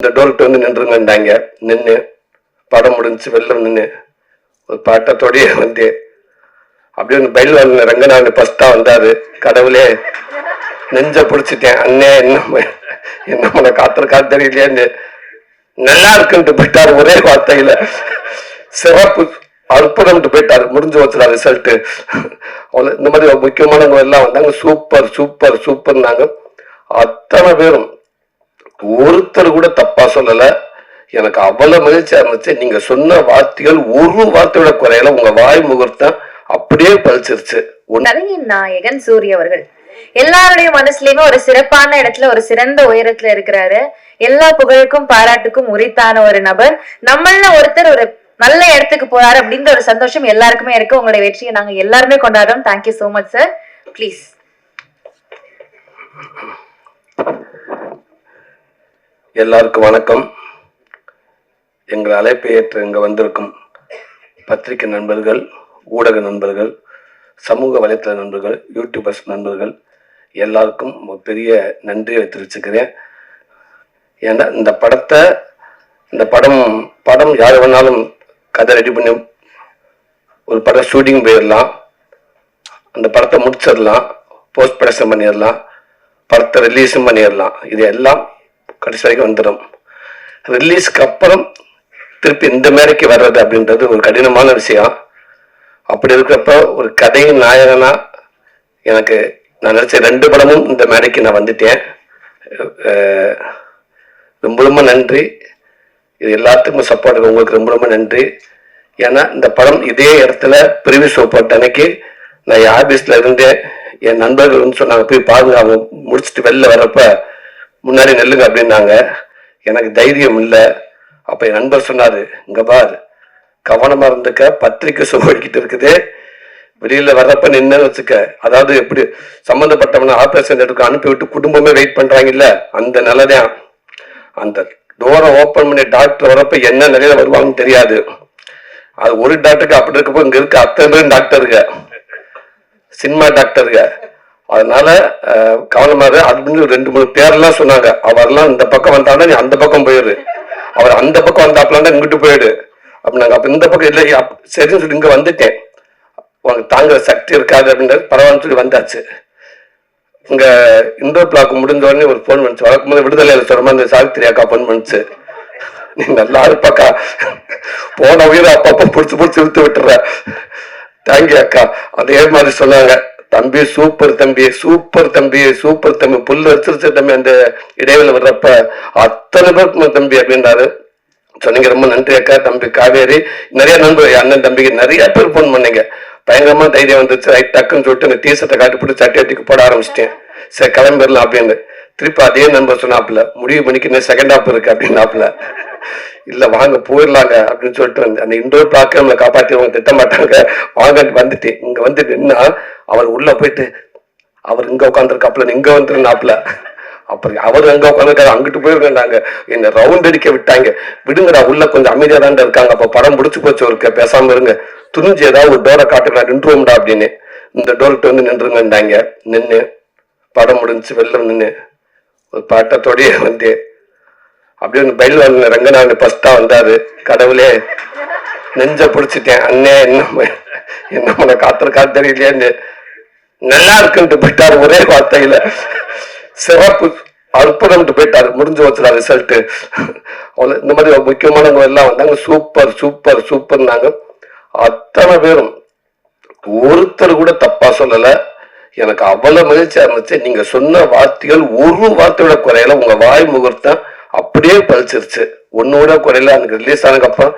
இந்த டோல்ட்டு வந்து நின்றுங்கண்டாங்க. நின்று படம் முடிஞ்சு வெளில நின்று ஒரு பாட்டத்தோடய வந்து அப்படியே பயில் வாங்க ரங்கநாதன் ஃபர்ஸ்டா வந்தாரு. கடவுளே நெஞ்ச பிடிச்சிட்டேன். அண்ணே என்ன பண்ண காத்திருக்காரு தெரியலையான்னு நல்லா இருக்குன்ட்டு போயிட்டாரு. ஒரே வார்த்தையில சிறப்பு அற்புதம்ட்டு போயிட்டாரு. முடிஞ்சு வச்சுடா ரிசல்ட். இந்த மாதிரி முக்கியமானவங்க எல்லாம் வந்தாங்க. சூப்பர் சூப்பர் சூப்பர்னாங்க. அத்தனை பேரும் ஒருத்தர் கூட தப்பா சொல்லல. எனக்கு அவ்வளவு மகிழ்ச்சியா இருந்துச்சு. நீங்க சொன்ன வார்த்தைகள் ஒரு வார்த்தையோட குறையில உங்க வாய் முகூர்த்தம் அப்படியே பழிச்சிருச்சு. கலைஞர் நாயகன் சூரிய அவர்கள் எல்லாருடைய மனசுலயுமே ஒரு சிறப்பான இடத்துல ஒரு சிறந்த உயரத்துல இருக்கிறாரு. எல்லா புகழுக்கும் பாராட்டுக்கும் உரித்தான ஒரு நபர். நம்மள ஒருத்தர் ஒரு நல்ல இடத்துக்கு போறாரு அப்படின்ற ஒரு சந்தோஷம் எல்லாருக்குமே இருக்கு. உங்களுடைய வெற்றியை நாங்க எல்லாருமே கொண்டாடுறோம். Thank you so much sir. Please. எல்லாருக்கும் வணக்கம். எங்கள் அழைப்பை ஏற்று இங்க வந்திருக்கும் பத்திரிகை நண்பர்கள், ஊடக நண்பர்கள், சமூக வலைத்தள நண்பர்கள், யூடியூபர்ஸ் நண்பர்கள் எல்லாருக்கும் ஒரு பெரிய நன்றியை தெரிவிச்சுக்கிறேன். ஏன்னா இந்த படம் யார் வேணாலும் கதை ரெடி பண்ணி ஒரு படம் ஷூட்டிங் போயிடலாம், அந்த படத்தை முடிச்சிடலாம், போஸ்ட் ப்ரொடக்ஷன் பண்ணிடலாம், படத்தை ரிலீஸும் பண்ணிடலாம். இது எல்லாம் கடைசி வரைக்கும் வந்துடும். ரிலீஸ்க்கு அப்புறம் திருப்பி இந்த மேடைக்கு வர்றது அப்படின்றது ஒரு கடினமான விஷயம். அப்படி இருக்கிறப்ப ஒரு கதையின் நாயகனா எனக்கு நான் நினைச்ச 2 படமும் இந்த மேடைக்கு நான் வந்துட்டேன். ரொம்ப ரொம்ப நன்றி. இது எல்லாத்துக்கும் சப்போர்ட் உங்களுக்கு ரொம்ப ரொம்ப நன்றி. ஏன்னா இந்த படம் இதே இடத்துல பிரிவி ஷோ போட்ட அன்னைக்கு நான் என் ஆபீஸ்ல இருந்தேன். என் நண்பர்கள் வந்து சொன்னாங்க போய் பாருங்க, அவங்க முடிச்சுட்டு வெளில வர்றப்ப முன்னாடி நெல்லுங்க அப்படின்னாங்க. எனக்கு தைரியம் இல்லை. அப்ப என் நண்பர் சொன்னாரு, இங்க பார் கவனமா இருந்துக்க, பத்திரிக்கை சுவடிக்கிட்டு இருக்குது, வெளியில வர்றப்ப நின்னு வச்சுக்க. அதாவது எப்படி சம்பந்தப்பட்டவன ஆபரேஷன் எடுக்க அனுப்பி விட்டு குடும்பமே வெயிட் பண்றாங்க இல்ல, அந்த நிலைதான். அந்த டோரை ஓப்பன் பண்ணி டாக்டர் வரப்ப என்ன நிலையில வருவாங்கன்னு தெரியாது. அது ஒரு டாக்டருக்கு அப்படி இருக்கப்போ இங்க இருக்க அத்தனை பேரும் டாக்டருங்க, சினிமா டாக்டருங்க. அதனால கவனமாக அப்படின்னு 2-3 பேர்லாம் சொன்னாங்க. அவர்லாம் இந்த பக்கம் வந்தாலும் நீ அந்த பக்கம் போயிடு, அவர் அந்த பக்கம் வந்தாப்லாம் இங்கிட்டு போயிடு அப்படின்னாங்க. அப்ப இந்த பக்கம் இல்லை சரின்னு சொல்லி இங்க வந்துட்டேன். உனக்கு தாங்குற சக்தி இருக்காது அப்படின்றது பரவாயில்ல சொல்லி வந்தாச்சு. இங்க இண்டோர் பிளாக் முடிஞ்ச உடனே ஒரு போன் பண்ணிச்சு. வழக்கம் போது விடுதலையில சொல்ற அந்த சாவித்திரி அக்கா போன் பண்ணிச்சு, நீ நல்லா இருப்பாக்கா, போன உயிரை அப்பப்ப புடிச்சு இழுத்து விட்டுற, தேங்க்யூ அக்கா. அதே மாதிரி சொன்னாங்க, தம்பி சூப்பர் தம்பி சூப்பர் தம்பி சூப்பர் தம்பி, புல்லு வச்சிருச்ச தம்பி. அந்த இடைவெளி வர்றப்ப அத்தனை பேருக்கு தம்பி அப்படின்றாரு. சொன்னீங்க, ரொம்ப நன்றி அக்கா. தம்பி காவேரி, நிறைய நண்பர் அண்ணன் தம்பிக்கு நிறைய பேர் போன் பண்ணீங்க. பயங்கரமா தைரியம் வந்துச்சு. ரைட் டக்குன்னு சொல்லிட்டு அந்த டீஷர்ட்டை காட்டி போட்டு சட்டியாட்டிக்கு போட ஆரம்பிச்சிட்டேன். சரி கிளம்பிடலாம் அப்படின்னு. திருப்பி அதே நண்பர் சொன்னாப்புல, முடிவு பண்ணிக்கு இன்னும் செகண்ட் ஹாப் இருக்கு அப்படின்னாப்புல. இல்ல வாங்க போயிடலாங்க அப்படின்னு சொல்லிட்டு வந்து அந்த இண்டோர் பிளாக்க நம்மளை காப்பாற்றி அவங்க திட்ட மாட்டாங்க, வாங்க வந்துட்டு இங்க வந்து நின்னா அவர் உள்ள போயிட்டு அவர் இங்க உட்காந்துருக்காப்புல, இங்க வந்துருந்தாப்புல. அப்புறம் அவர் அங்க உட்காந்துருக்காரு, அங்கிட்டு போயிருக்காங்க. என்ன ரவுண்ட் அடிக்க விட்டாங்க. விடுங்கடா, உள்ள கொஞ்சம் அமைதியா தான் இருக்காங்க. அப்ப படம் முடிச்சு போச்சு, இருக்க பேசாம இருங்க, துணிஞ்சு ஏதாவது ஒரு டோரை காட்டுக்கலாம், நின்றுவோம்டா அப்படின்னு. இந்த டோர்ட்டு வந்து நின்றுங்கண்டாங்க. நின்று படம் முடிஞ்சு வெளில நின்று ஒரு பாட்டத்தோடய வந்து அப்படியே பயில் வாங்க ரங்கநாதன் ஃபர்ஸ்டா வந்தாரு. கடவுளே நெஞ்ச பிடிச்சிட்டேன். அண்ணே என்ன பண்ண காத்திருக்காரு தெரியலையான்னு நல்லா இருக்குன்ட்டு போயிட்டாரு. ஒரே வார்த்தையில சிறப்பு அற்புதம்ட்டு போயிட்டாரு. முடிஞ்சு வச்சுடா ரிசல்ட். இந்த மாதிரி முக்கியமானவங்க எல்லாம் வந்தாங்க. சூப்பர் சூப்பர் சூப்பர்னாங்க. அத்தனை பேரும் ஒருத்தர் கூட தப்பா சொல்லல. எனக்கு அவ்வளவு மகிழ்ச்சியா இருந்துச்சு. நீங்க சொன்ன வார்த்தைகள் ஒரு வார்த்தையோட குறையில உங்க வாய் முகூர்த்தம் அப்படியே பழிச்சிருச்சு. ஒன்னோட குறையில எனக்கு ரிலீஸ் ஆனதுக்கப்புறம்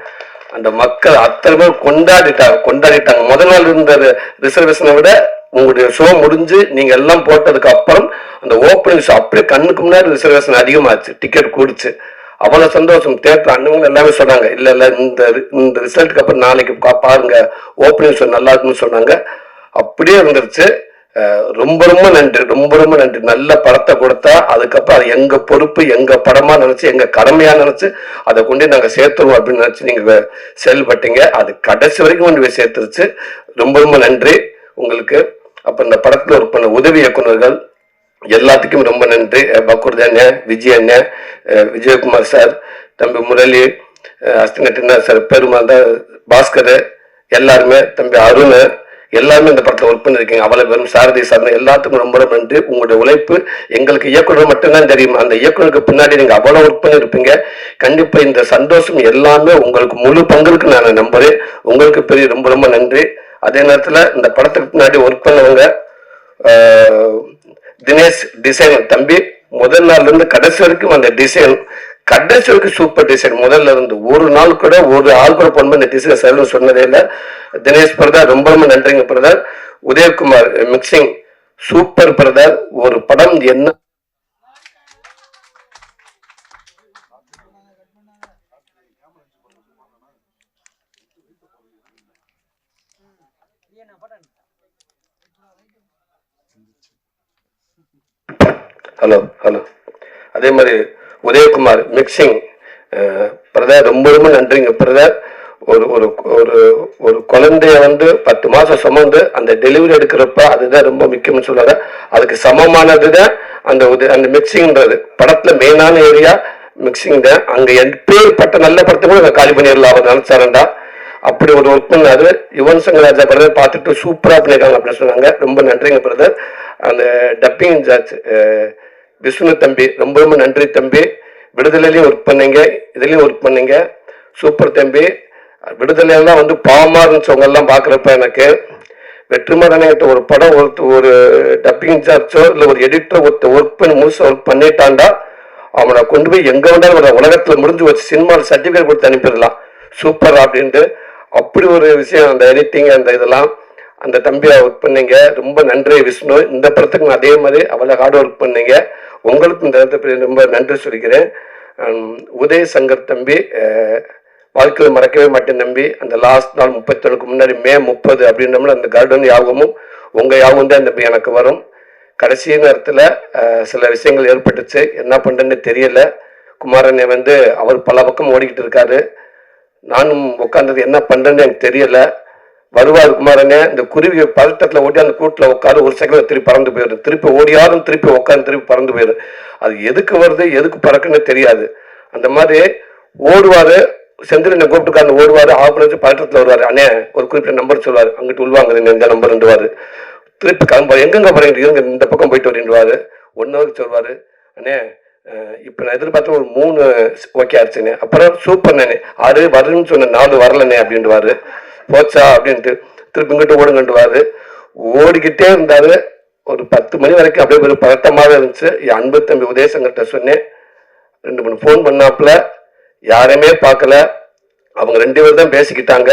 அந்த மக்கள் அத்தனை பேர் கொண்டாடிட்டாங்க. முதல் நாள் இருந்த ரிசர்வேஷனை விட உங்களுடைய ஷோ முடிஞ்சு நீங்க எல்லாம் போட்டதுக்கு அப்புறம் அந்த ஓப்பனிங் ஷோ அப்படியே கண்ணுக்கு முன்னாடி ரிசர்வேஷன் அதிகமாச்சு, டிக்கெட் கூடுச்சு. அவ்வளவு சந்தோஷம். தேட்டர் அண்ணவங்க எல்லாமே சொன்னாங்க, இல்ல இந்த ரிசல்ட்டுக்கு அப்புறம் நாளைக்கு பாருங்க ஓப்பனிங் ஷோ நல்லா இருக்குன்னு சொன்னாங்க. அப்படியே இருந்துருச்சு. ரொம்ப ரொம்ப நன்றி, ரொம்ப ரொம்ப நன்றி. நல்ல படத்தை கொடுத்தா அதுக்கப்புறம் அது எங்க பொறுப்பு, எங்க படமா நினைச்சு, எங்க கடமையா நினைச்சு அதை கொண்டு நாங்க சேர்த்துருவோம் அப்படின்னு நினைச்சு நீங்க செயல்பட்டீங்க. அது கடைசி வரைக்கும் கொண்டு போய் சேர்த்துருச்சு. ரொம்ப ரொம்ப நன்றி உங்களுக்கு. அப்ப இந்த படத்துல ஒர்க் பண்ண உதவி இயக்குநர்கள், எல்லாத்துக்கும் ரொம்ப நன்றி. பக்கூர் அண்ணன், விஜய் அண்ணன், விஜயகுமார் சார், தம்பி முரளி, அஸ்தினட்டினா சார், பெருமாள், பாஸ்கர், எல்லாருமே, தம்பி அருண், எல்லாருமே இந்த படத்தில் ஒர்க் பண்ணிருக்கீங்க. அவ்வளவு பேரும் சாரதி சார் எல்லாத்துக்கும் ரொம்ப ரொம்ப நன்றி. உங்களுடைய உழைப்பு எங்களுக்கு இயக்குனர் மட்டும்தான் தெரியும். அந்த இயக்குனருக்கு பின்னாடி நீங்க அவ்வளவு ஒர்க் பண்ணிருப்பீங்க. கண்டிப்பா இந்த சந்தோஷம் எல்லாமே உங்களுக்கு முழு பங்கிற்கு நான் நம்புறேன். உங்களுக்கு பெரிய ரொம்ப ரொம்ப நன்றி. அதே நேரத்தில் இந்த படத்துக்கு பின்னாடி ஒர்க் பண்ணவங்க தினேஷ் டிசைன் தம்பி, முதல் நாள்ல இருந்து கடைசி வரைக்கும் அந்த டிசைன், கடைசி வரைக்கும் சூப்பர் டிசைன். முதல்ல இருந்து ஒரு நாள் கூட ஒரு ஆள் கூட பொண்ணு இந்த டிசைன் செய்யணும்னு சொன்னதே இல்லை. தினேஷ் பிரதர் ரொம்ப ரொம்ப நன்றிங்க brother. Udayakumar mixing super brother. ஒரு படம் என்ன ஹலோ ஹலோ அதே மாதிரி உதயகுமார் மிக்சிங் பிரதர் ரொம்ப ரொம்ப நன்றிங்க பிரதர். ஒரு ஒரு ஒரு ஒரு குழந்தைய 10 மாசம் சுமந்து அந்த டெலிவரி எடுக்கிறப்ப அதுதான் ரொம்ப முக்கியம்னு சொல்லுவாங்க. அதுக்கு சமமானதுதான் அந்த மிக்சிங்ன்றது. படத்துல மெயினான ஏரியா மிக்சிங் தான். அங்க எப்பேற்பட்ட நல்ல படத்தை கூட காலி பண்ணிடலாம் அவர் நினைச்சாரண்டா. அப்படி ஒரு ஒர்க் பண்ணாரு. யுவன் சங்கர் ராஜா பிரதர் பார்த்துட்டு சூப்பரா பண்ணிருக்காங்க அப்படின்னு சொன்னாங்க. ரொம்ப நன்றிங்க பிரதர். அந்த டப்பிங் இன்சார்ஜ் விஷ்ணு தம்பி ரொம்ப ரொம்ப நன்றி தம்பி. விடுதலையிலையும் ஒர்க் பண்ணீங்க, இதுலயும் ஒர்க் பண்ணீங்க, சூப்பர் தம்பி. விடுதலையெல்லாம் பாவமா இருந்துச்சவங்க எல்லாம் பாக்குறப்ப எனக்கு வெற்றிமாறன்கிட்ட ஒரு படம் ஒரு டப்பிங் இன்சார்ஜோ இல்ல ஒரு எடிட்டர் ஒர்க் பண்ணி முழுசா ஒர்க் பண்ணிட்டாண்டா அவனை கொண்டு போய் எங்க வந்தாலும் உலகத்துல முடிஞ்சு வச்சு சினிமாவில் சர்டிபிகேட் கொடுத்து அனுப்பிடலாம் சூப்பர் அப்படின்ட்டு. அப்படி ஒரு விஷயம் அந்த எடிட்டிங் அந்த இதெல்லாம் அந்த தம்பியை ஒர்க் பண்ணீங்க. ரொம்ப நன்றி விஷ்ணு. இந்த படத்துக்கு அதே மாதிரி அவ்வளோ ஹார்ட் ஒர்க் பண்ணீங்க. உங்களுக்கு இந்த இடத்துல ரொம்ப நன்றி சொல்லிக்கிறேன். உதய சங்கர் தம்பி வாழ்க்கையில் மறக்கவே மாட்டேன் தம்பி. அந்த லாஸ்ட் நாள் 31 முன்னாடி மே 30 அப்படின்றோம்ல அந்த கார்டன் யாபமும் உங்க யாபம் தான் தம்பி எனக்கு வரும். கடைசி நேரத்தில் சில விஷயங்கள் ஏற்பட்டுச்சு, என்ன பண்ணுறேன்னு தெரியல. குமாரனை அவர் பல பக்கம் ஓடிக்கிட்டு இருக்காரு. நானும் உட்கார்ந்தது என்ன பண்றேன்னு எனக்கு தெரியல. வருவார் குமாரனே, இந்த குருவி பதட்டத்துல ஓட்டி அந்த கூட்டில் உட்காரு, ஒரு செகண்ட்ல திருப்பி பறந்து போயிடும், திருப்பி ஓடியாரும் திருப்பி உட்காந்து திருப்பி பறந்து போயிடும். அது எதுக்கு வருது எதுக்கு பறக்குன்னு தெரியாது. அந்த மாதிரி ஓடுவாரு, செந்தில் கூப்பிட்டு உட்காந்து ஓடுவாரு, ஆஃப் பதட்டத்துல வருவாரு. அண்ணே ஒரு குறிப்பிட்ட நம்பர் சொல்லுவாரு, அங்கிட்டு உள்வாங்க இந்த நம்பர்ன்றுவாரு. திருப்பி கிளம்புவாரு, எங்கெங்க போறீங்க இருங்க இந்த பக்கம் போயிட்டு வரீன்றுவாரு. 1 hour சொல்வாரு. அண்ணே இப்ப நான் எதிர்பார்த்த ஒரு 3 ஓகே ஆச்சுண்ணே. அப்புறம் சூப்பர் நானே 6 வருன்னு சொன்ன 4 வரலண்ணே அப்படின்ட்டுவாரு. போச்சா அப்படின்ட்டு திருப்பி இங்கிட்ட ஓடுங்கன்றுவாரு. ஓடிக்கிட்டே இருந்தாரு. ஒரு 10 மணி வரைக்கும் அப்படியே ஒரு பதட்டமாக இருந்துச்சு. என் அன்பு தம்பி உதயசங்கர்கிட்ட சொன்னேன். 2 3 ஃபோன் பண்ணாப்புல யாரையுமே பார்க்கல. அவங்க 2 பேர் தான் பேசிக்கிட்டாங்க.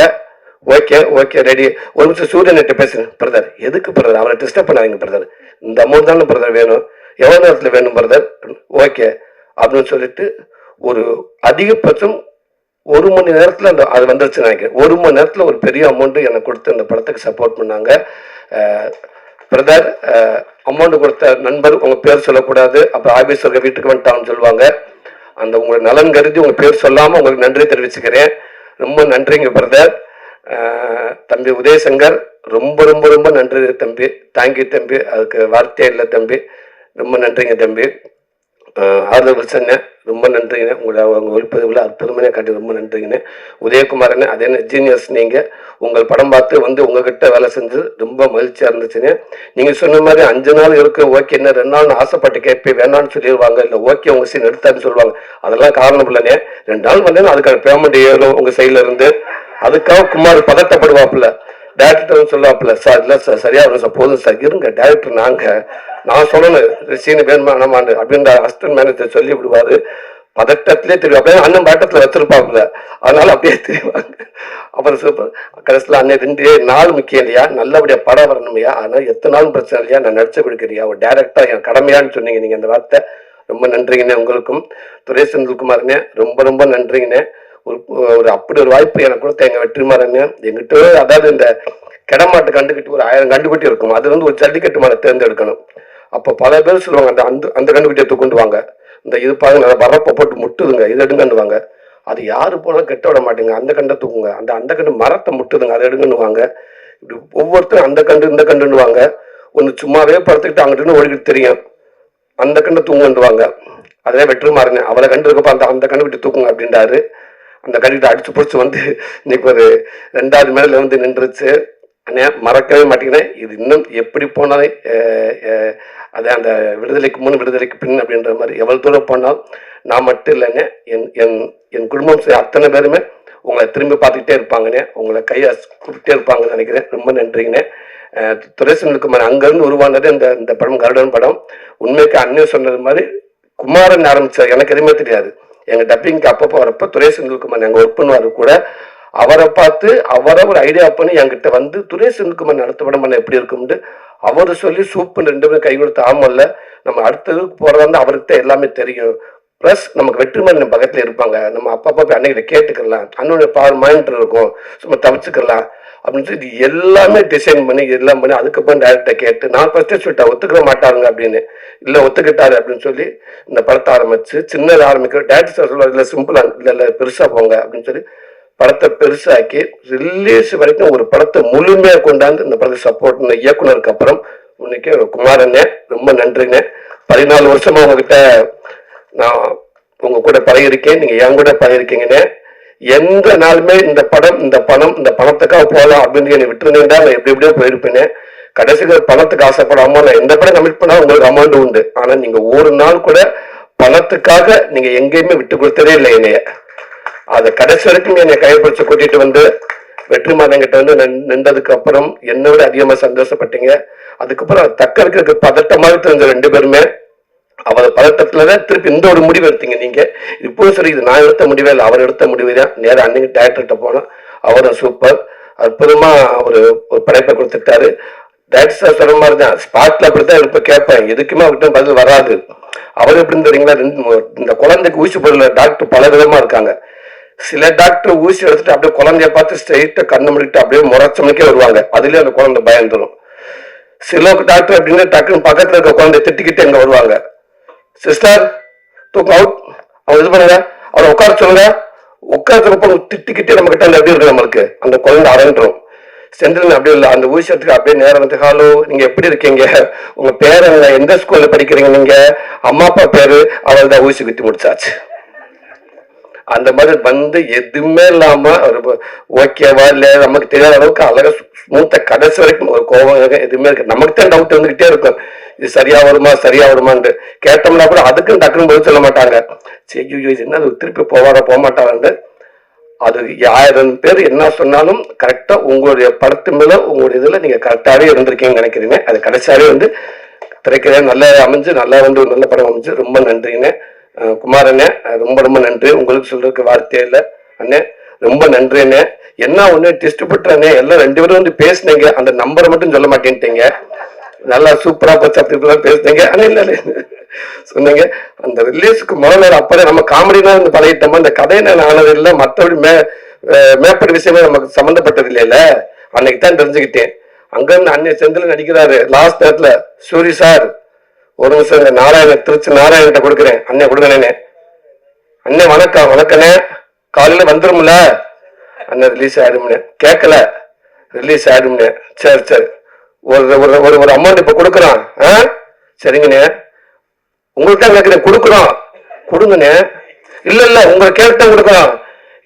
Okay okay ready. ஒரு நிமிஷம் சூரியன்கிட்ட பேசுறேன். பிரதர் எதுக்கு பிரதர் அவரை டிஸ்டர்ப் பண்ணாதீங்க பிரதர், இந்த அமௌண்ட் தானே பிரதர் வேணும், எவ்வளவு நேரத்தில் வேணும் பிரதர், ஓகே அப்படின்னு சொல்லிட்டு ஒரு அதிகபட்சம் 1 மணி நேரத்தில் அது வந்துருச்சு நினைக்கிறேன். 1 மணி நேரத்தில் ஒரு பெரிய அமௌண்ட் எனக்கு கொடுத்து அந்த படத்துக்கு சப்போர்ட் பண்ணாங்க. பிரதர் அமௌண்ட் கொடுத்த நண்பர் உங்க பேர் சொல்லக்கூடாது, அப்புறம் ஆபீஸருக்கு வீட்டுக்கு வந்துட்டான்னு சொல்லுவாங்க. அந்த உங்களை நலன் கருதி உங்க பேர் சொல்லாம உங்களுக்கு நன்றி தெரிவிச்சுக்கிறேன். ரொம்ப நன்றிங்க பிரதர். தம்பி உதயசங்கர் ரொம்ப ரொம்ப ரொம்ப நன்றி தம்பி. தேங்க்யூ தம்பி, அதுக்கு வார்த்தையே இல்லை தம்பி. ரொம்ப நன்றிங்க தம்பி. ஆறுதல் சொன்ன ரொம்ப நன்றிங்கண்ணே. உங்க ஒளிப்பதிவில் அற்புதமான காட்டி ரொம்ப நன்றிங்கண்ணே. உதயகுமாரண்ணே அதே ஜீனியஸ். நீங்கள் உங்கள் படம் பார்த்து உங்ககிட்ட வேலை செஞ்சு ரொம்ப மகிழ்ச்சியாக இருந்துச்சுங்க. நீங்கள் சொன்ன மாதிரி 5 நாள் இருக்கு ஓகே, என்ன 2 நாள் ஆசைப்பட்டு கேட்பேன் வேணான்னு சொல்லிடுவாங்க, இல்லை ஓகே உங்கள் சீன் எடுத்தான்னு சொல்லுவாங்க. அதெல்லாம் காரணம் இல்லைண்ணே. 2 நாள் வந்தேன்னா அதுக்கான பேமெண்ட் ஏறும் உங்கள் சைடில் இருந்து. அதுக்காக குமார் பதட்டப்படுவாப்புல, டேரக்டர் சொல்லுவாப்புல, சார் இல்லை சார் சரியா வரும் சார், போதும் சார் இருங்க டேரக்டர் நான் சொல்லணும் சீனு வேணுமா நம்மாண்டு அப்படின்ற அசிஸ்டன்ட் மேனேஜர் சொல்லி விடுவாரு. பதட்டத்திலே தெரியும், அப்படியே அண்ணன் பதட்டத்தில் வச்சிருப்பாப்புல, அதனால அப்படியே தெரியுவாங்க. அப்புறம் சூப்பர் கடைசியில் அண்ணன் 2 நாள் முக்கியம் இல்லையா, நல்லபடியா படம் வரணுமையா, அதனால எத்தனை நாளும் பிரச்சனை இல்லையா, நான் நடிச்சு கொடுக்குறியா ஒரு டேரக்டா என் கடமையான்னு சொன்னீங்க நீங்க அந்த வார்த்தை. ரொம்ப நன்றிங்கண்ணே. உங்களுக்கும் துரை செந்தில்குமார்ண்ணே ரொம்ப ரொம்ப நன்றிங்கண்ணே. ஒரு அப்படி ஒரு வாய்ப்பு எனக்கு கொடுத்த எங்க வெற்றிமாறன் எங்கிட்ட, அதாவது இந்த கிடமாட்டு கண்டுகிட்டு ஒரு 1000 கண்டுபிட்டி இருக்கும், அது ஒரு ஜல்லிக்கட்டு மாலை தேர்ந்தெடுக்கணும். அப்போ பல பேர் சொல்லுவாங்க அந்த கண்டுபிட்டியை தூக்கிட்டு வாங்க, இந்த இது பாருங்க வரப்ப போட்டு முட்டுதுங்க இது எடுங்கன்னுவாங்க. அது யாரு போனாலும் கெட்ட விட மாட்டேங்க, அந்த கண்டை தூக்குங்க, அந்த கண்டு மரத்தை முட்டுதுங்க அதை எடுங்கன்னுவாங்க. இப்படி ஒவ்வொருத்தரும் அந்த கண்டு இந்த கண்டுன்னுவாங்க. ஒன்று சும்மாவே படுத்துக்கிட்டு அங்கிட்டு ஓடிக்கிட்டு தெரியும். அந்த கண்ணை தூங்குவாங்க. அதே வெற்றிமாறன் அவரை கண்டு இருக்கப்ப அந்த கண்ணு விட்டு தூக்குங்க அப்படின்றாரு. அந்த கண்ணிட்ட அடிச்சு பிடிச்சி வந்து இன்னைக்கு ஒரு 2வது மேல வந்து நின்றுச்சு. அண்ணே மறக்கவே மாட்டேங்கிறேன். இது இன்னும் எப்படி போனாலும் அது அந்த விடுதலைக்கு முன் விடுதலைக்கு பின் அப்படின்ற மாதிரி எவ்வளவு தூரம் போனாலும் நான் மட்டும் இல்லைண்ணே, என் என் என் குடும்பம் அத்தனை பேருமே உங்களை திரும்பி பார்த்துக்கிட்டே இருப்பாங்கண்ணே, உங்களை கையை கூப்பிட்டே இருப்பாங்கன்னு நினைக்கிறேன். ரொம்ப நன்றிங்கண்ணே. துரை செந்தில்குமார் அங்கிருந்து உருவானது இந்த இந்த படம் கருடன் படம். உண்மைக்கு அண்ணன் சொன்னது மாதிரி குமாரன் ஆரம்பிச்சார். எனக்கு எதுவுமே தெரியாது. எங்க டப்பிங்க்கு அப்பப்போ வரப்ப துரை செந்தில்குமார் எங்க ஒர்க் பண்ணுவாரு கூட, அவரை பார்த்து அவரை ஒரு ஐடியா பண்ணி என்கிட்ட வந்து துரை செந்தில்குமார் நடத்த படம் பண்ண எப்படி இருக்கும்னு அவரு சொல்லி சூப்பர் 2 பேரும் கை கொடுத்து ஆமல்ல நம்ம அடுத்ததுக்கு போறதா இருந்தா அவருக்கு தான் எல்லாமே தெரியும். பிளஸ் நமக்கு வெற்றிமாறன் பக்கத்துல இருப்பாங்க. நம்ம அப்பா போய் அன்னைக்கு கேட்டுக்கலாம், அண்ணனுடைய பவர் மைண்ட் இருக்கும், சும்மா தவிச்சுக்கலாம் அப்படின்னு சொல்லி எல்லாமே டிசைன் பண்ணி எல்லாம் பண்ணி அதுக்கப்புறம் டேரக்டரை கேட்டு நான் ஃபர்ஸ்டே சொல்லிட்டேன் ஒத்துக்க மாட்டாருங்க அப்படின்னு. இல்லை ஒத்துக்கிட்டாரு அப்படின்னு சொல்லி இந்த படத்தை ஆரம்பிச்சு சின்னது ஆரம்பிக்கிற டேரக்டர் சொல்லுவார், இல்லை சிம்பிளா இல்லை பெருசா போங்க அப்படின்னு சொல்லி படத்தை பெருசாக்கி ரிலீஸ் வரைக்கும் ஒரு படத்தை முழுமையாக கொண்டாந்து இந்த படத்தை சப்போர்ட் இந்த இயக்குனருக்கு அப்புறம் இன்னைக்கு குமாரண்ணே ரொம்ப நன்றிங்க. 14 வருஷமா உங்ககிட்ட நான் உங்க கூட பழகிருக்கேன், நீங்க என் கூட பழகிருக்கீங்கன்னு. எந்த நாளுமே இந்த படம் இந்த பணம் இந்த பணத்துக்காக போகலாம் அப்படின்னு என்னை விட்டுருந்தீங்கன்னா நான் எப்படி எப்படியோ போயிருப்பேனே. கடைசியில் பணத்துக்கு ஆசைப்படாம நான் எந்த படம் கமிட் பண்ணா உங்களுக்கு அமௌண்ட் உண்டு. ஆனா நீங்க ஒரு நாள் கூட பணத்துக்காக நீங்க எங்கேயுமே விட்டு கொடுத்ததே இல்லை என்னைய. அதை கடைசி வரைக்கும் என்னை கைப்பிடிச்சு கூட்டிட்டு வந்து வெற்றிமாறன் கிட்ட வந்து நின்றதுக்கு அப்புறம் என்னை விட அதிகமா சந்தோஷப்பட்டீங்க. அதுக்கப்புறம் தக்க இருக்கிற பதட்டமாக தெரிஞ்ச 2 பேருமே அவர் பதட்டத்துலதான் திருப்பி இந்த ஒரு முடிவு எடுத்தீங்க நீங்க. இப்போ சரி இது நான் எடுத்த முடிவே இல்லை, அவர் எடுத்த முடிவு தான். நேரம் அன்னைக்கு டேரக்டர்கிட்ட போனோம், அவரும் சூப்பர் அற்புதமா ஒரு படைப்பை கொடுத்துட்டாரு. டேரக்டர் சார் சொல்ற மாதிரி தான் ஸ்பாட்ல அப்படித்தான் இருப்ப கேட்பேன், எதுக்குமே அவர்கிட்ட பதில் வராது. அவர் எப்படின்னு தெரியுங்களா, இந்த குழந்தைக்கு ஊசி போடல டாக்டர் பல விதமா இருக்காங்க. சில டாக்டர் ஊசி எடுத்துட்டு அப்படியே குழந்தைய பார்த்து ஸ்ட்ரெயிட்டா கண்ணு முடிட்டு அப்படியே முறைச்சமைக்கே வருவாங்க, அதுலயே அந்த குழந்தை பயந்துடும். சில டாக்டர் அப்படின்னு டக்குன்னு பக்கத்துல இருக்க குழந்தைய திட்டிக்கிட்டு எங்க வருவாங்க, சிஸ்டர் தூக்கம் அவுட், அவங்க இது பண்ணுங்க, அவரை உட்கார சொல்லுங்க, உட்காரத்துக்கு திட்டிக்கிட்டே நம்ம கிட்ட எப்படி இருக்கு நம்மளுக்கு அந்த குழந்தை அரண்டுரும். செந்தில் அப்படி இல்லை, அந்த ஊசி எடுத்துக்கு அப்படியே நேரம் வந்து ஹலோ நீங்க எப்படி இருக்கீங்க, உங்க பேர் என்ன, எந்த ஸ்கூல்ல படிக்கிறீங்க, நீங்க அம்மா அப்பா பேரு, அவள் தான் ஊசி குத்தி முடிச்சாச்சு. அந்த மாதிரி வந்து எதுவுமே இல்லாம ஒரு ஓகேவா இல்ல நமக்கு தெரியாத அளவுக்கு அழகா ஸ்மூத்தா கடைசி வரைக்கும் ஒரு கோபம் எதுவுமே இருக்கு. நமக்கு தான் டவுட் வந்துகிட்டே இருக்கும், இது சரியா வருமான்னு கேட்டோம்னா கூட அதுக்கும் டக்குன்னு பதில் சொல்ல மாட்டாங்க. சரி இது என்ன திருப்பி போக மாட்டாங்கன்னு. அது 1000 பேர் என்ன சொன்னாலும் கரெக்டா உங்களுடைய படத்து மேல உங்களுடைய இதுல நீங்க கரெக்டாவே இருந்திருக்கீங்கன்னு நினைக்கிறீங்க. அது கடைசியாவே வந்து திரைக்கதை நல்லா அமைஞ்சு நல்லா வந்து ஒரு நல்ல படம் அமைஞ்சு ரொம்ப நன்றிங்க. குமாரண்ணே ரொம்ப ரொம்ப நன்றி, உங்களுக்கு சொல்றதுக்கு வார்த்தையே இல்லை அண்ணே, ரொம்ப நன்றி அண்ணே. என்ன ஒண்ணு டிஸ்ட்ரிபியூட்டர் அண்ணே எல்லாம் 2 பேரும் வந்து பேசினீங்க, அந்த நம்பரை மட்டும் சொல்ல மாட்டேன்ட்டீங்க, நல்லா சூப்பரா பேசுனீங்க அண்ணே. இல்ல சொன்னீங்க அந்த ரிலீஸுக்கு முதல்ல அப்பவே நம்ம காமெடினா வந்து பழகிட்டோமா, அந்த கதை நான் ஆனது இல்லை, மற்றபடி மேற்பட்ட விஷயமே நமக்கு சம்மந்தப்பட்டது இல்லைல்ல. அன்னைக்கு தான் தெரிஞ்சுக்கிட்டேன். அங்க இருந்து அண்ணன் செந்தில் நடிக்கிறாரு லாஸ்ட் நேரத்துல, சூரி சார் ஒரு நிமிஷம் திருச்சி நாராயணன் கொடுக்குறேன், அண்ணன் கொடுக்கணே, அண்ணன் வணக்கம் வணக்கண்ணே, காலையில வந்துரும்ல அண்ணன் ரிலீஸ் ஆயிடும்னு கேட்கல, ரிலீஸ் ஆயிடும்னு. சரி சரி ஒரு அமௌண்ட் இப்ப கொடுக்குறோம், சரிங்கண்ணே உங்களுக்கு தான் கேட்கிறேன், கொடுக்குறோம் கொடுங்கண்ணே. இல்ல இல்ல உங்களை கேட்டுதான் கொடுக்குறோம்.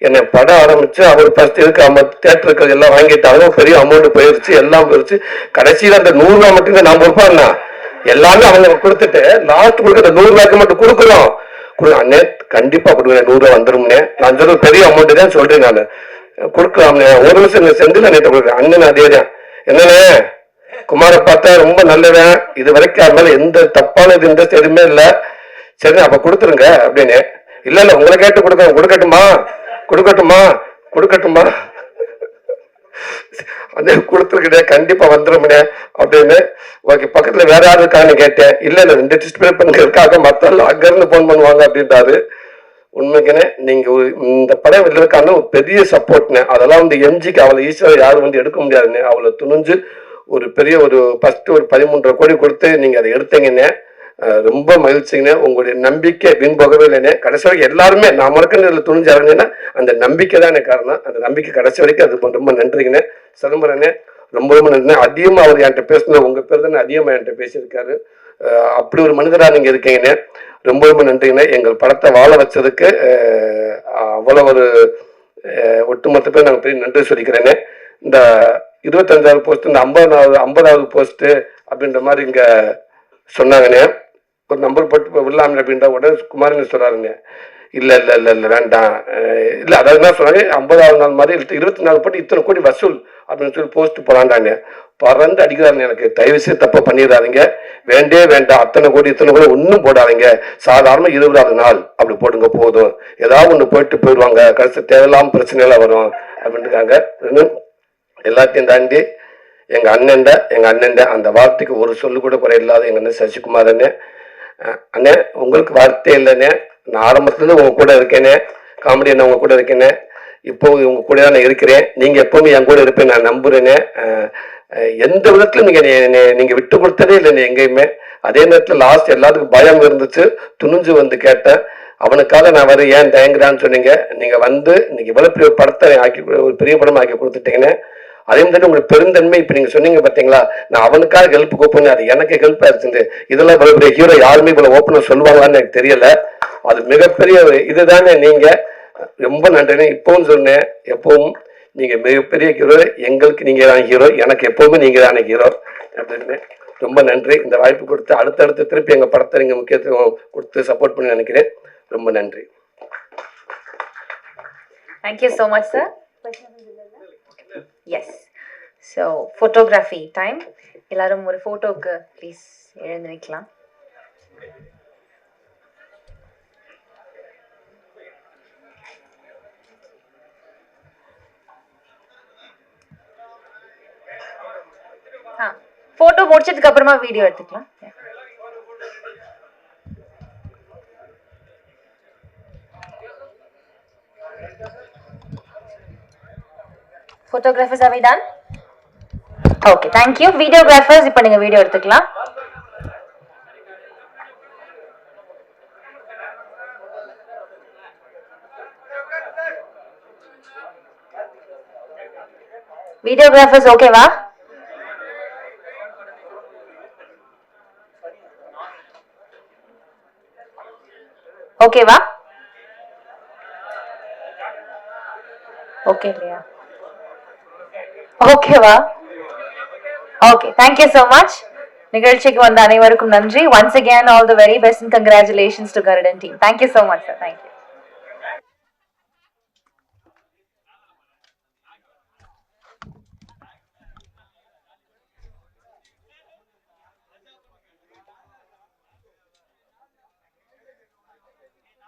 என்னை படம் ஆரம்பிச்சு அவர் ஃபர்ஸ்ட் இருக்கு 50 தியேட்டருக்கு எல்லாம் வாங்கிட்டாங்க, பெரிய அமௌண்ட் போயிருச்சு, எல்லாம் போயிருச்சு. கடைசியில அந்த 100 ரூபா மட்டும் நான் கொடுப்பாண்ணா, எல்லாமே அவங்க கொடுத்துட்டு லாஸ்ட் கொடுக்குற 100 ரூபாய்க்கு மட்டும் கொடுக்குறோம். அண்ணே கண்டிப்பா கொடுக்குறேன், 100 ரூபா வந்துரும்னே. நான் சொல்ற பெரிய அமௌண்ட் தான் சொல்றேன், நான் கொடுக்கலாம்னே. ஒரு நிமிஷம் செந்தில் அண்ணன் கொடுக்குறேன். அண்ணன் அதேதான், என்னண்ணே குமார பார்த்தா ரொம்ப நல்லவன், இது வரைக்கும் அது மேல எந்த தப்பான இது இன்ட்ரெஸ்ட் எதுவுமே இல்லை, சரி அப்ப கொடுத்துருங்க அப்படின்னு. இல்ல இல்ல உங்களை கேட்டு கொடுக்கட்டுமா அதே கொடுத்துருக்கே கண்டிப்பா வந்துருமே அப்படின்னு. ஓகே பக்கத்துல வேற யாரு இருக்கான்னு கேட்டேன். இல்ல இல்ல 2 டிஸ்பிளே இருக்காங்க, மத்த அங்க இருந்து போன் பண்ணுவாங்க அப்படின்றாரு. உண்மைக்குன்னு நீங்க இந்த படம் இருக்கான ஒரு பெரிய சப்போர்ட்னு. அதெல்லாம் வந்து எம்ஜிக்கு அவளை ஈஸியா யாரும் வந்து எடுக்க முடியாதுன்னு அவளை துணிஞ்சு ஒரு பெரிய ஒரு ஃபர்ஸ்ட் ஒரு 13.5 கோடி கொடுத்து நீங்க அதை எடுத்தீங்கன்னு ரொம்ப மகிழ்ச்சிங்கண்ணே. உங்களுடைய நம்பிக்கை வீண் போகவே இல்லைண்ணே. கடைசி வரைக்கும் எல்லாருமே நான் மறக்கணும் துணிஞ்சாருங்கன்னா அந்த நம்பிக்கை தான் எனக்கு காரணம். அந்த நம்பிக்கை கடைசி வரைக்கும் அது ரொம்ப நன்றிங்கண்ணே. சிதம்பரண்ணே ரொம்ப ரொம்ப நன்றி. அதிகமாக அவர் என்கிட்ட பேசினது உங்க பேர் தானே அதிகமாக என்கிட்ட பேசியிருக்காரு. அப்படி ஒரு மனிதரா நீங்க இருக்கீங்கண்ணே. ரொம்ப ரொம்ப நன்றிங்கண்ணே. எங்கள் படத்தை வாழ வச்சதுக்கு அவ்வளவு ஒரு ஒட்டுமொத்த பேர் நாங்கள் பெரிய நன்றி சொல்லிக்கிறேன்னு. இந்த 25வது போஸ்ட், இந்த 50வது போஸ்ட் அப்படின்ற மாதிரி இங்க சொன்னாங்கண்ணே. ஒரு நம்பர் போட்டு விடலாமே அப்படின்ற உடனே குமாரன் சொல்றாருங்க, இல்ல இல்ல இல்ல இல்ல வேண்டாம், இல்ல அதாவது என்ன சொன்னாங்க, 50வது நாள் மாதிரி 24 போட்டு இத்தனை கோடி வசூல் அப்படின்னு சொல்லி போஸ்ட் போலாண்டாங்க. பறந்து அடிக்கிறாருங்க. எனக்கு தயவு செய்து தப்ப பண்ணிடாதீங்க, வேண்டே வேண்டாம், அத்தனை கோடி இத்தனை கோடி ஒன்றும் போடாதீங்க, சாதாரண 20வது நாள் அப்படி போடுங்க போதும், ஏதாவது ஒன்று போயிடுவாங்க, கடைசி தேவையில்லாம பிரச்சனை எல்லாம் வரும் அப்படின்ட்டுருக்காங்க. எல்லாத்தையும் தாண்டி எங்க அண்ணன் அந்த வார்த்தைக்கு ஒரு சொல்லு கூட குறை இல்லாத எங்க அண்ணன் சசிகுமார் அண்ணே, உங்களுக்கு வார்த்தை இல்லைண்ணே. நான் ஆரம்பத்துலேருந்து உங்க கூட இருக்கேனே, காமெடி என்ன உங்க கூட இருக்கேனே, இப்போ உங்க கூட தான் நான் இருக்கிறேன். நீங்க எப்பவுமே என் கூட இருப்பேன் நான் நம்புறேனே. எந்த விதத்துல நீங்க விட்டு கொடுத்ததே இல்லைண்ணே எங்கேயுமே. அதே நேரத்துல லாஸ்ட் எல்லாத்துக்கும் பயம் இருந்துச்சு, துணிஞ்சு வந்து கேட்டேன். அவனுக்காக நான் வர ஏன் தயங்குறான்னு சொன்னீங்க. நீங்க வந்து இன்னைக்கு இவ்வளவு பெரிய படத்தை ஆக்கி, ஒரு பெரிய படம் ஆக்கி கொடுத்துட்டீங்கன்னு. அதே மாதிரி உங்களுக்கு பெருந்தன்மை இப்ப நீங்க சொன்னீங்க பாத்தீங்களா, நான் அவனுக்காக ஹெல்ப் கூப்பிடுங்க, அது எனக்கு ஹெல்ப் ஆயிடுச்சு. இதெல்லாம் இவ்வளவு பெரிய ஹீரோ யாருமே இவ்வளவு ஓப்பனா சொல்லுவாங்களான்னு எனக்கு தெரியல. அது மிகப்பெரிய இதுதானே. நீங்க ரொம்ப நன்றி. இப்பவும் சொன்னேன், எப்பவும் நீங்க மிகப்பெரிய ஹீரோ, எங்களுக்கு நீங்க தான் ஹீரோ, எனக்கு எப்பவுமே நீங்க தானே ஹீரோ அப்படின்னு. ரொம்ப நன்றி. இந்த வாய்ப்பு கொடுத்து அடுத்தடுத்து திருப்பி எங்க படத்தை நீங்க முக்கியத்துவம் கொடுத்து சப்போர்ட் பண்ணி நினைக்கிறேன். ரொம்ப நன்றி. Thank you so much, sir. Yes. So, photography time. எல்லாரும் ஒரு போட்டோக்கு ப்ளீஸ் எழுந்து நிற்கலாம். போட்டோ முடிச்சதுக்கு அப்புறமா வீடியோ எடுத்துக்கலாம். Photographers, are we done? Okay, thank you. Videographers, இப்போ நீங்க வீடியோ எடுத்துக்கலாம். Videographers, ஓகேவா? ஓகேவா? ஓகே இல்லையா? ஓகேவா? Okay, thank you so much. நிகழ்ச்சிக்கு வந்த அனைவருக்கும் நன்றி. Once again, all the very best and congratulations to Garudan team. Thank you so much, sir. Thank you.